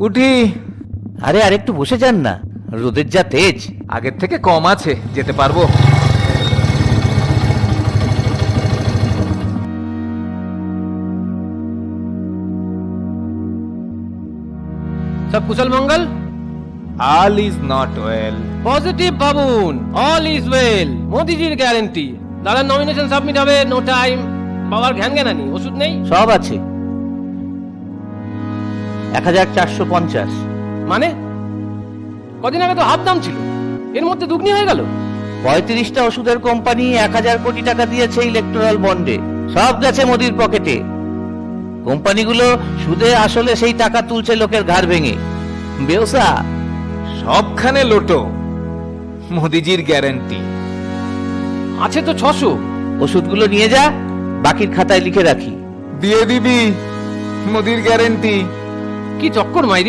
উঠি। আরে আর একটু বসে যান না, রোদের যা তেজ। আগের থেকে কম আছে, যেতে পারবো। সব কুশল মঙ্গল? All is not well. Positive ভাবুন, অল ইজ ওয়েল, মোদিজির গ্যারেন্টি। দাদার নমিনেশন সাবমিট হবে, নো টাইম। বাবার ঘ্যান জ্ঞানানি, ওষুধ নেই? সব আছে। 1450। মানে কদিন আগে তো হাফ দাম ছিল, এর মধ্যে দুগ্নি হয়ে গেল। 35টা ওষুধের কোম্পানি 1000 কোটি টাকা দিয়েছে ইলেকট্রাল বন্ডে, সব গেছে মোদির পকেটে। কোম্পানিগুলো সুদে আসলে সেই টাকা তুলছে লোকের ঘাড় ভেঙে। বেওসা। সবখানে লোটো, মোদিজির গ্যারান্টি। আছে তো 600। ওষুধগুলো নিয়ে যা, বাকির খাতায় লিখে রাখি। দিয়ে দিবি মোদির গ্যারান্টি। কি চক্কর মাইরি।